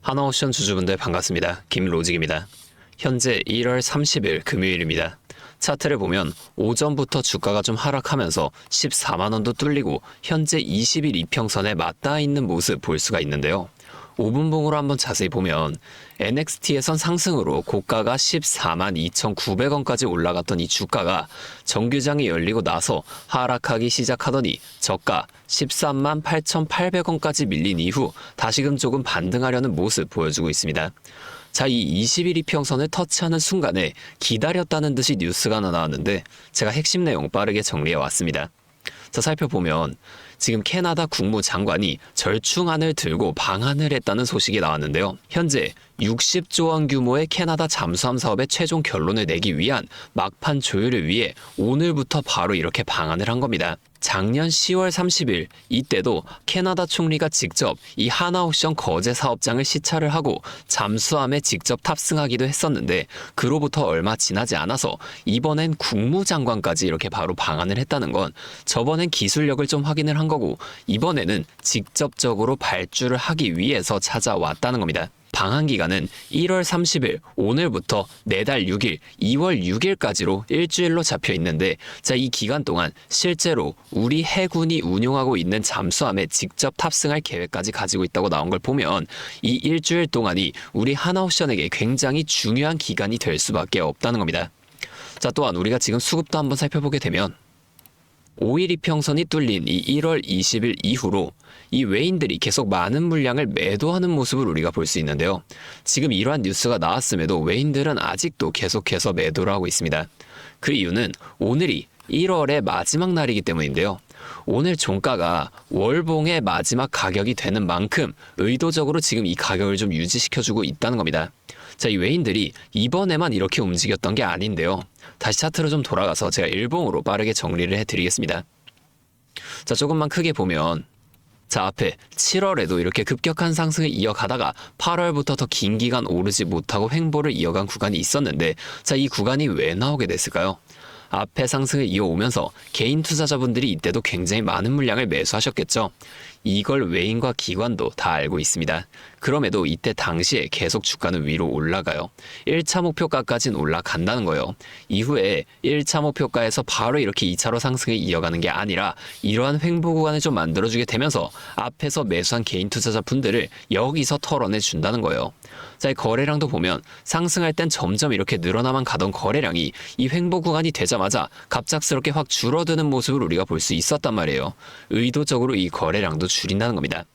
하나옵션 주주분들 반갑습니다. 김로직입니다. 현재 1월 30일 금요일입니다. 차트를 보면 오전부터 주가가 좀 하락하면서 14만원도 뚫리고 현재 20일 이평선에 맞닿아 있는 모습 볼 수가 있는데요. 5분봉으로 한번 자세히 보면 NXT에선 상승으로 고가가 14만 2,900원까지 올라갔던 이 주가가 정규장이 열리고 나서 하락하기 시작하더니 저가 13만 8,800원까지 밀린 이후 다시금 조금 반등하려는 모습 보여주고 있습니다. 자, 이 20일 이평선을 터치하는 순간에 기다렸다는 듯이 뉴스가 하나 나왔는데 제가 핵심 내용 빠르게 정리해 왔습니다. 자, 살펴보면 지금 캐나다 국무장관이 절충안을 들고 방한을 했다는 소식이 나왔는데요. 현재 60조 원 규모의 캐나다 잠수함 사업의 최종 결론을 내기 위한 막판 조율을 위해 오늘부터 바로 이렇게 방한을 한 겁니다. 작년 10월 30일 이때도 캐나다 총리가 직접 이 하나옵션 거제 사업장을 시찰을 하고 잠수함에 직접 탑승하기도 했었는데 그로부터 얼마 지나지 않아서 이번엔 국무장관까지 이렇게 바로 방한을 했다는 건 저번엔 기술력을 좀 확인을 한 거고 이번에는 직접적으로 발주를 하기 위해서 찾아왔다는 겁니다. 방한 기간은 1월 30일 오늘부터 내달 6일 2월 6일까지로 일주일로 잡혀 있는데 자, 이 기간 동안 실제로 우리 해군이 운용하고 있는 잠수함에 직접 탑승할 계획까지 가지고 있다고 나온 걸 보면 이 일주일 동안이 우리 하나옵션에게 굉장히 중요한 기간이 될 수밖에 없다는 겁니다. 자, 또한 우리가 지금 수급도 한번 살펴보게 되면 5일 이평선이 뚫린 이 1월 20일 이후로 이 외인들이 계속 많은 물량을 매도하는 모습을 우리가 볼 수 있는데요. 지금 이러한 뉴스가 나왔음에도 외인들은 아직도 계속해서 매도를 하고 있습니다. 그 이유는 오늘이 1월의 마지막 날이기 때문인데요. 오늘 종가가 월봉의 마지막 가격이 되는 만큼 의도적으로 지금 이 가격을 좀 유지시켜주고 있다는 겁니다. 자, 이 외인들이 이번에만 이렇게 움직였던 게 아닌데요. 다시 차트로 좀 돌아가서 제가 일봉으로 빠르게 정리를 해드리겠습니다. 자, 조금만 크게 보면 자, 앞에 7월에도 이렇게 급격한 상승을 이어가다가 8월부터 더 긴 기간 오르지 못하고 횡보를 이어간 구간이 있었는데 자, 이 구간이 왜 나오게 됐을까요? 앞에 상승을 이어오면서 개인 투자자분들이 이때도 굉장히 많은 물량을 매수하셨겠죠. 이걸 외인과 기관도 다 알고 있습니다. 그럼에도 이때 당시에 계속 주가는 위로 올라가요. 1차 목표가까지는 올라간다는 거예요. 이후에 1차 목표가에서 바로 이렇게 2차로 상승을 이어가는 게 아니라 이러한 횡보 구간을 좀 만들어주게 되면서 앞에서 매수한 개인 투자자분들을 여기서 털어내 준다는 거예요. 자, 이 거래량도 보면 상승할 땐 점점 이렇게 늘어나만 가던 거래량이 이 횡보 구간이 되자마자 갑작스럽게 확 줄어드는 모습을 우리가 볼 수 있었단 말이에요. 의도적으로 이 거래량도 줄인다는 겁니다.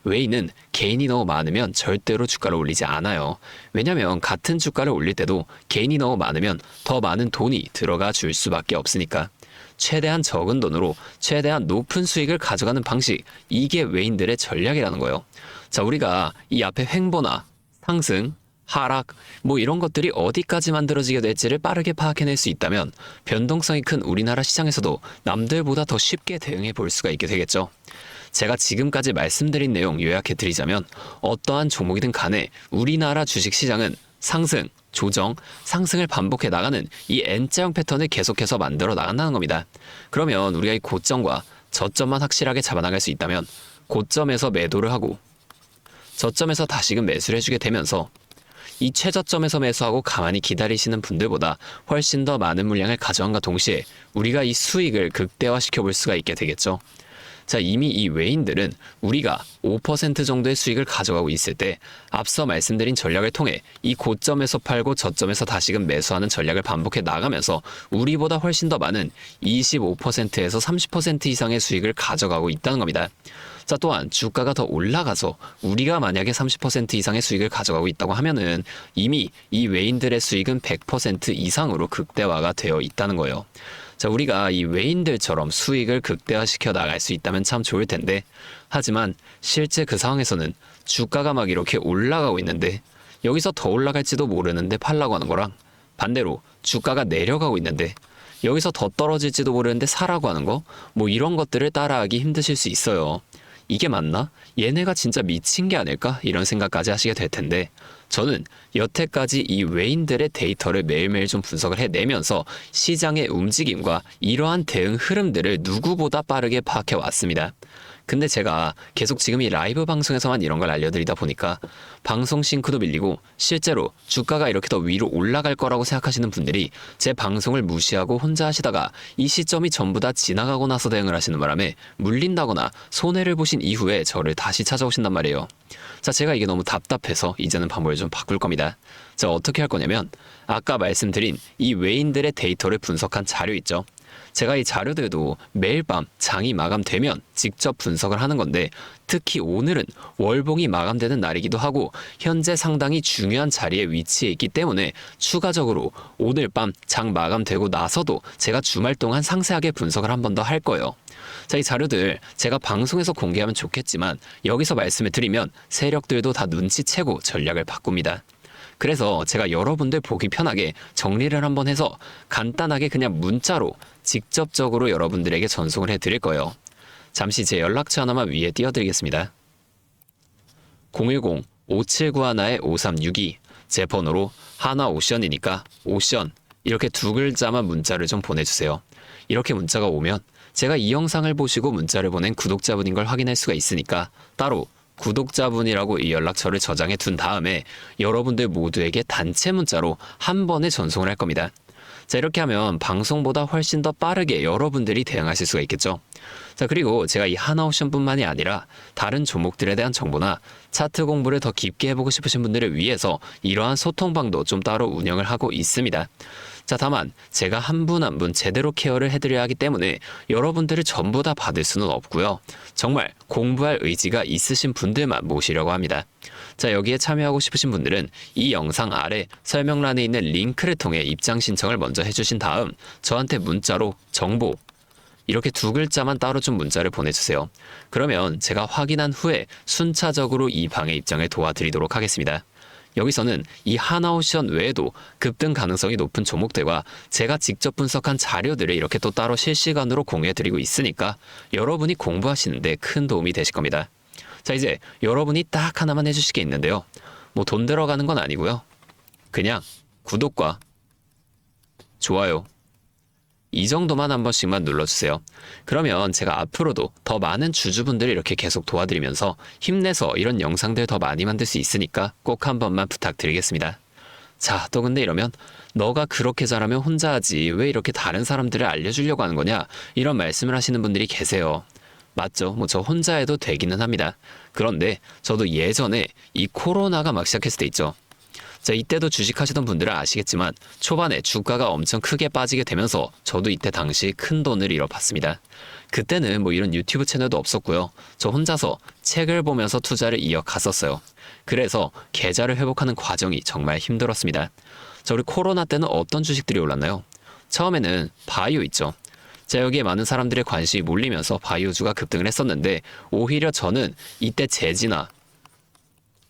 외인은 개인이 너무 많으면 절대로 주가를 올리지 않아요. 왜냐면 같은 주가를 올릴 때도 개인이 너무 많으면 더 많은 돈이 들어가 줄 수밖에 없으니까. 최대한 적은 돈으로 최대한 높은 수익을 가져가는 방식, 이게 외인들의 전략이라는 거예요. 자, 우리가 이 앞에 횡보나 상승, 하락, 뭐 이런 것들이 어디까지 만들어지게 될지를 빠르게 파악해낼 수 있다면 변동성이 큰 우리나라 시장에서도 남들보다 더 쉽게 대응해 볼 수가 있게 되겠죠. 제가 지금까지 말씀드린 내용 요약해 드리자면 어떠한 종목이든 간에 우리나라 주식시장은 상승, 조정, 상승을 반복해 나가는 이 N자형 패턴을 계속해서 만들어 나간다는 겁니다. 그러면 우리가 이 고점과 저점만 확실하게 잡아나갈 수 있다면 고점에서 매도를 하고 저점에서 다시금 매수를 해주게 되면서 이 최저점에서 매수하고 가만히 기다리시는 분들보다 훨씬 더 많은 물량을 가져간과 동시에 우리가 이 수익을 극대화시켜 볼 수가 있게 되겠죠. 자, 이미 이 외인들은 우리가 5% 정도의 수익을 가져가고 있을 때 앞서 말씀드린 전략을 통해 이 고점에서 팔고 저점에서 다시금 매수하는 전략을 반복해 나가면서 우리보다 훨씬 더 많은 25%에서 30% 이상의 수익을 가져가고 있다는 겁니다. 자, 또한 주가가 더 올라가서 우리가 만약에 30% 이상의 수익을 가져가고 있다고 하면은 이미 이 외인들의 수익은 100% 이상으로 극대화가 되어 있다는 거예요. 자, 우리가 이 외인들처럼 수익을 극대화시켜 나갈 수 있다면 참 좋을 텐데 하지만 실제 그 상황에서는 주가가 막 이렇게 올라가고 있는데 여기서 더 올라갈지도 모르는데 팔라고 하는 거랑 반대로 주가가 내려가고 있는데 여기서 더 떨어질지도 모르는데 사라고 하는 거, 뭐 이런 것들을 따라하기 힘드실 수 있어요. 이게 맞나? 얘네가 진짜 미친 게 아닐까? 이런 생각까지 하시게 될 텐데 저는 여태까지 이 외인들의 데이터를 매일매일 좀 분석을 해내면서 시장의 움직임과 이러한 대응 흐름들을 누구보다 빠르게 파악해 왔습니다. 근데 제가 계속 지금 이 라이브 방송에서만 이런 걸 알려드리다 보니까 방송 싱크도 밀리고 실제로 주가가 이렇게 더 위로 올라갈 거라고 생각하시는 분들이 제 방송을 무시하고 혼자 하시다가 이 시점이 전부 다 지나가고 나서 대응을 하시는 바람에 물린다거나 손해를 보신 이후에 저를 다시 찾아오신단 말이에요. 자, 제가 이게 너무 답답해서 이제는 방법을 좀 바꿀 겁니다. 자, 어떻게 할 거냐면 아까 말씀드린 이 외인들의 데이터를 분석한 자료 있죠. 제가 이 자료들도 매일 밤 장이 마감되면 직접 분석을 하는 건데 특히 오늘은 월봉이 마감되는 날이기도 하고 현재 상당히 중요한 자리에 위치해 있기 때문에 추가적으로 오늘 밤 장 마감되고 나서도 제가 주말 동안 상세하게 분석을 한 번 더 할 거예요. 자, 이 자료들 제가 방송에서 공개하면 좋겠지만 여기서 말씀을 드리면 세력들도 다 눈치채고 전략을 바꿉니다. 그래서 제가 여러분들 보기 편하게 정리를 한번 해서 간단하게 그냥 문자로 직접적으로 여러분들에게 전송을 해드릴 거예요. 잠시 제 연락처 하나만 위에 띄워드리겠습니다. 010-5791-5362 제 번호로 하나오션이니까 오션 이렇게 두 글자만 문자를 좀 보내주세요. 이렇게 문자가 오면 제가 이 영상을 보시고 문자를 보낸 구독자분인 걸 확인할 수가 있으니까 따로 구독자분이라고 이 연락처를 저장해 둔 다음에 여러분들 모두에게 단체 문자로 한 번에 전송을 할 겁니다. 자, 이렇게 하면 방송보다 훨씬 더 빠르게 여러분들이 대응하실 수가 있겠죠. 자, 그리고 제가 이 하나옵션뿐만이 아니라 다른 종목들에 대한 정보나 차트 공부를 더 깊게 해보고 싶으신 분들을 위해서 이러한 소통방도 좀 따로 운영을 하고 있습니다. 자, 다만 제가 한 분 한 분 제대로 케어를 해드려야 하기 때문에 여러분들을 전부 다 받을 수는 없고요. 정말 공부할 의지가 있으신 분들만 모시려고 합니다. 자, 여기에 참여하고 싶으신 분들은 이 영상 아래 설명란에 있는 링크를 통해 입장 신청을 먼저 해주신 다음 저한테 문자로 정보 이렇게 두 글자만 따로 좀 문자를 보내주세요. 그러면 제가 확인한 후에 순차적으로 이 방의 입장을 도와드리도록 하겠습니다. 여기서는 이 하나옵션 외에도 급등 가능성이 높은 종목들과 제가 직접 분석한 자료들을 이렇게 또 따로 실시간으로 공유해드리고 있으니까 여러분이 공부하시는데 큰 도움이 되실 겁니다. 자, 이제 여러분이 딱 하나만 해주실 게 있는데요. 뭐 돈 들어가는 건 아니고요. 그냥 구독과 좋아요 이 정도만 한 번씩만 눌러주세요. 그러면 제가 앞으로도 더 많은 주주분들을 이렇게 계속 도와드리면서 힘내서 이런 영상들 더 많이 만들 수 있으니까 꼭 한 번만 부탁드리겠습니다. 자, 또 근데 이러면 너가 그렇게 잘하면 혼자 하지 왜 이렇게 다른 사람들을 알려주려고 하는 거냐 이런 말씀을 하시는 분들이 계세요. 맞죠? 뭐 저 혼자 해도 되기는 합니다. 그런데 저도 예전에 이 코로나가 막 시작했을 때 있죠. 자, 이때도 주식하시던 분들은 아시겠지만 초반에 주가가 엄청 크게 빠지게 되면서 저도 이때 당시 큰 돈을 잃어봤습니다. 그때는 뭐 이런 유튜브 채널도 없었고요. 저 혼자서 책을 보면서 투자를 이어갔었어요. 그래서 계좌를 회복하는 과정이 정말 힘들었습니다. 자, 우리 코로나 때는 어떤 주식들이 올랐나요? 처음에는 바이오 있죠. 자, 여기에 많은 사람들의 관심이 몰리면서 바이오주가 급등을 했었는데 오히려 저는 이때 제지나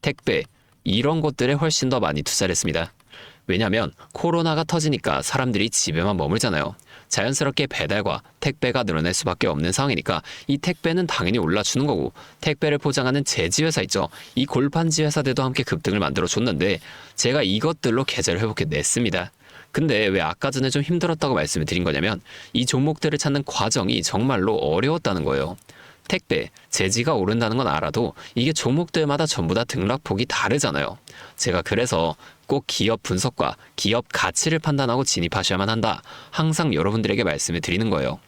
택배 이런 것들에 훨씬 더 많이 투자를 했습니다. 왜냐하면 코로나가 터지니까 사람들이 집에만 머물잖아요. 자연스럽게 배달과 택배가 늘어날 수밖에 없는 상황이니까 이 택배는 당연히 올라주는 거고 택배를 포장하는 제지회사 있죠. 이 골판지 회사들도 함께 급등을 만들어줬는데 제가 이것들로 계좌를 회복해냈습니다. 근데 왜 아까 전에 좀 힘들었다고 말씀을 드린 거냐면 이 종목들을 찾는 과정이 정말로 어려웠다는 거예요. 택배, 제지가 오른다는 건 알아도 이게 종목들마다 전부 다 등락폭이 다르잖아요. 제가 그래서 꼭 기업 분석과 기업 가치를 판단하고 진입하셔야만 한다. 항상 여러분들에게 말씀을 드리는 거예요.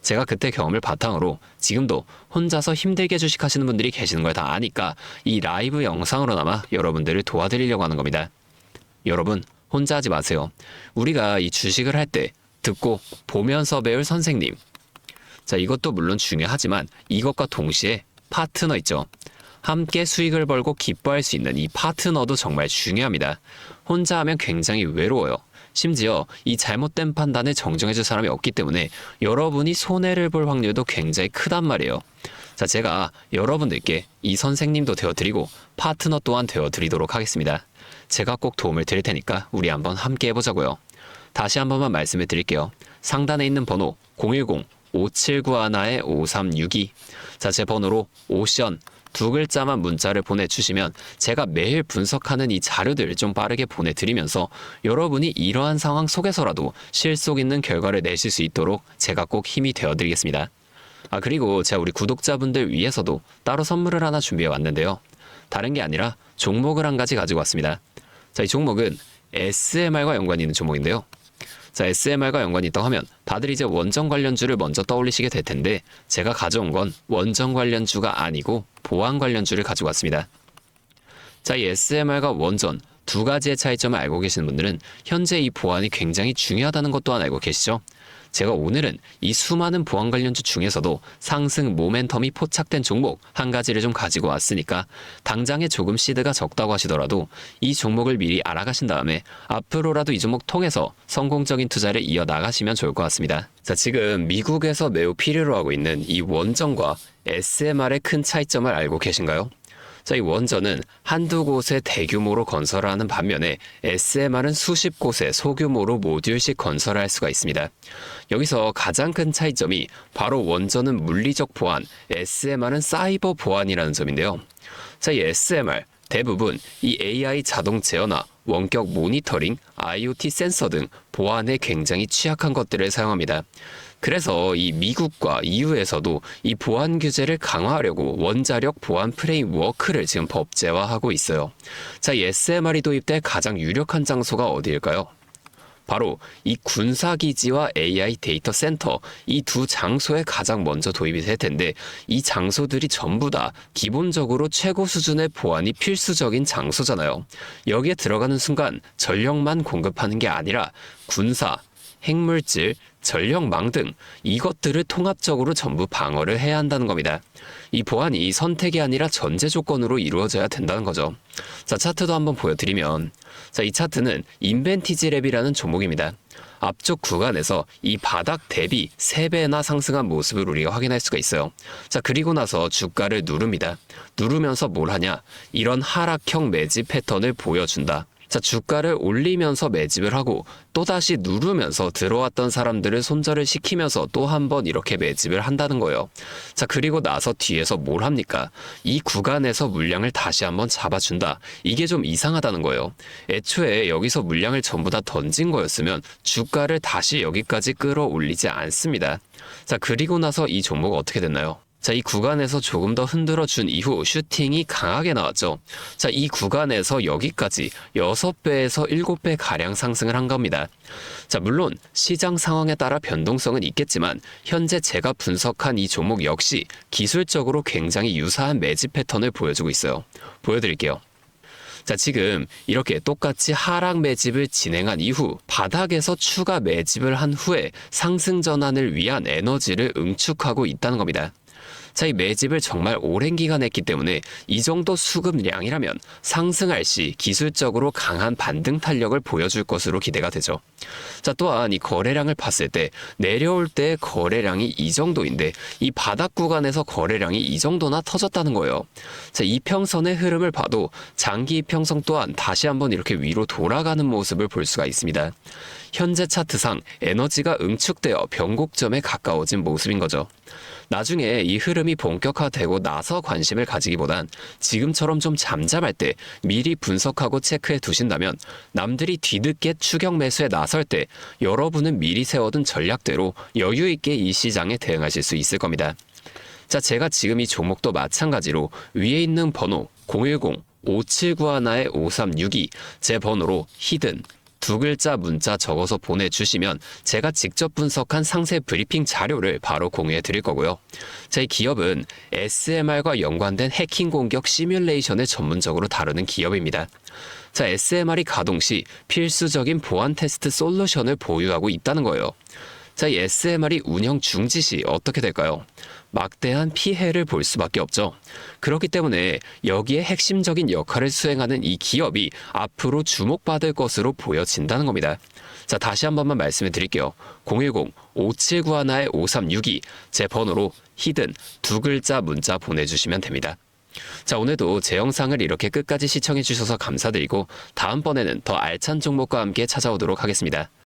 제가 그때 경험을 바탕으로 지금도 혼자서 힘들게 주식하시는 분들이 계시는 걸 다 아니까 이 라이브 영상으로나마 여러분들을 도와드리려고 하는 겁니다. 여러분, 혼자 하지 마세요. 우리가 이 주식을 할 때 듣고 보면서 배울 선생님, 자, 이것도 물론 중요하지만 이것과 동시에 파트너 있죠. 함께 수익을 벌고 기뻐할 수 있는 이 파트너도 정말 중요합니다. 혼자 하면 굉장히 외로워요. 심지어 이 잘못된 판단을 정정해줄 사람이 없기 때문에 여러분이 손해를 볼 확률도 굉장히 크단 말이에요. 자, 제가 여러분들께 이 선생님도 되어드리고 파트너 또한 되어드리도록 하겠습니다. 제가 꼭 도움을 드릴 테니까 우리 한번 함께 해보자고요. 다시 한 번만 말씀을 드릴게요. 상단에 있는 번호 010-5791-5362 자, 제 번호로 오션 두 글자만 문자를 보내주시면 제가 매일 분석하는 이 자료들 좀 빠르게 보내드리면서 여러분이 이러한 상황 속에서라도 실속 있는 결과를 내실 수 있도록 제가 꼭 힘이 되어드리겠습니다. 그리고 제가 우리 구독자분들 위해서도 따로 선물을 하나 준비해 왔는데요. 다른 게 아니라 종목을 한 가지 가지고 왔습니다. 자, 이 종목은 SMR과 연관이 있는 종목인데요. 자, SMR과 연관이 있다고 하면 다들 이제 원전 관련주를 먼저 떠올리시게 될 텐데, 제가 가져온 건 원전 관련주가 아니고 보안 관련주를 가지고 왔습니다. 자, 이 SMR과 원전 두 가지의 차이점을 알고 계시는 분들은 현재 이 보안이 굉장히 중요하다는 것 또한 알고 계시죠? 제가 오늘은 이 수많은 보안 관련주 중에서도 상승 모멘텀이 포착된 종목 한 가지를 좀 가지고 왔으니까, 당장에 조금 시드가 적다고 하시더라도 이 종목을 미리 알아가신 다음에 앞으로라도 이 종목 통해서 성공적인 투자를 이어나가시면 좋을 것 같습니다. 자, 지금 미국에서 매우 필요로 하고 있는 이 원전과 SMR의 큰 차이점을 알고 계신가요? 자, 이 원전은 한두 곳에 대규모로 건설을 하는 반면에 SMR은 수십 곳에 소규모로 모듈식 건설을 할 수가 있습니다. 여기서 가장 큰 차이점이 바로 원전은 물리적 보안, SMR은 사이버 보안이라는 점인데요. 자, 이 SMR 대부분 이 AI 자동 제어나 원격 모니터링, IoT 센서 등 보안에 굉장히 취약한 것들을 사용합니다. 그래서 이 미국과 EU에서도 이 보안 규제를 강화하려고 원자력 보안 프레임워크를 지금 법제화하고 있어요. 자, 이 SMR이 도입될 가장 유력한 장소가 어디일까요? 바로 이 군사기지와 AI 데이터 센터, 이 두 장소에 가장 먼저 도입이 될 텐데, 이 장소들이 전부 다 기본적으로 최고 수준의 보안이 필수적인 장소잖아요. 여기에 들어가는 순간 전력만 공급하는 게 아니라 군사, 핵물질, 전력망 등 이것들을 통합적으로 전부 방어를 해야 한다는 겁니다. 이 보안이 선택이 아니라 전제 조건으로 이루어져야 된다는 거죠. 자, 차트도 한번 보여드리면, 자, 이 차트는 인벤티지랩이라는 종목입니다. 앞쪽 구간에서 이 바닥 대비 3배나 상승한 모습을 우리가 확인할 수가 있어요. 자, 그리고 나서 주가를 누릅니다. 누르면서 뭘 하냐? 이런 하락형 매집 패턴을 보여준다. 자, 주가를 올리면서 매집을 하고 또다시 누르면서 들어왔던 사람들을 손절을 시키면서 또 한 번 이렇게 매집을 한다는 거예요. 자, 그리고 나서 뒤에서 뭘 합니까? 이 구간에서 물량을 다시 한번 잡아준다. 이게 좀 이상하다는 거예요. 애초에 여기서 물량을 전부 다 던진 거였으면 주가를 다시 여기까지 끌어올리지 않습니다. 자, 그리고 나서 이 종목 어떻게 됐나요? 자, 이 구간에서 조금 더 흔들어준 이후 슈팅이 강하게 나왔죠. 자, 이 구간에서 여기까지 6배에서 7배 가량 상승을 한 겁니다. 자, 물론 시장 상황에 따라 변동성은 있겠지만 현재 제가 분석한 이 종목 역시 기술적으로 굉장히 유사한 매집 패턴을 보여주고 있어요. 보여드릴게요. 자, 지금 이렇게 똑같이 하락 매집을 진행한 이후 바닥에서 추가 매집을 한 후에 상승 전환을 위한 에너지를 응축하고 있다는 겁니다. 자, 이 매집을 정말 오랜 기간 했기 때문에 이 정도 수급량이라면 상승할 시 기술적으로 강한 반등 탄력을 보여줄 것으로 기대가 되죠. 자, 또한 이 거래량을 봤을 때 내려올 때 거래량이 이 정도인데 이 바닥 구간에서 거래량이 이 정도나 터졌다는 거예요. 자, 이평선의 흐름을 봐도 장기 이평선 또한 다시 한번 이렇게 위로 돌아가는 모습을 볼 수가 있습니다. 현재 차트상 에너지가 응축되어 변곡점에 가까워진 모습인 거죠. 나중에 이 흐름이 본격화되고 나서 관심을 가지기보단 지금처럼 좀 잠잠할 때 미리 분석하고 체크해 두신다면 남들이 뒤늦게 추격 매수에 나설 때 여러분은 미리 세워둔 전략대로 여유 있게 이 시장에 대응하실 수 있을 겁니다. 자, 제가 지금 이 종목도 마찬가지로 위에 있는 번호 010-5791-5362 제 번호로 히든 두 글자 문자 적어서 보내주시면 제가 직접 분석한 상세 브리핑 자료를 바로 공유해 드릴 거고요. 제 기업은 SMR과 연관된 해킹 공격 시뮬레이션을 전문적으로 다루는 기업입니다. 자, SMR이 가동 시 필수적인 보안 테스트 솔루션을 보유하고 있다는 거예요. 자, 이 SMR이 운영 중지 시 어떻게 될까요? 막대한 피해를 볼 수밖에 없죠. 그렇기 때문에 여기에 핵심적인 역할을 수행하는 이 기업이 앞으로 주목받을 것으로 보여진다는 겁니다. 자, 다시 한 번만 말씀을 드릴게요. 010-5791-5362 제 번호로 히든 두 글자 문자 보내주시면 됩니다. 자, 오늘도 제 영상을 이렇게 끝까지 시청해 주셔서 감사드리고 다음번에는 더 알찬 종목과 함께 찾아오도록 하겠습니다.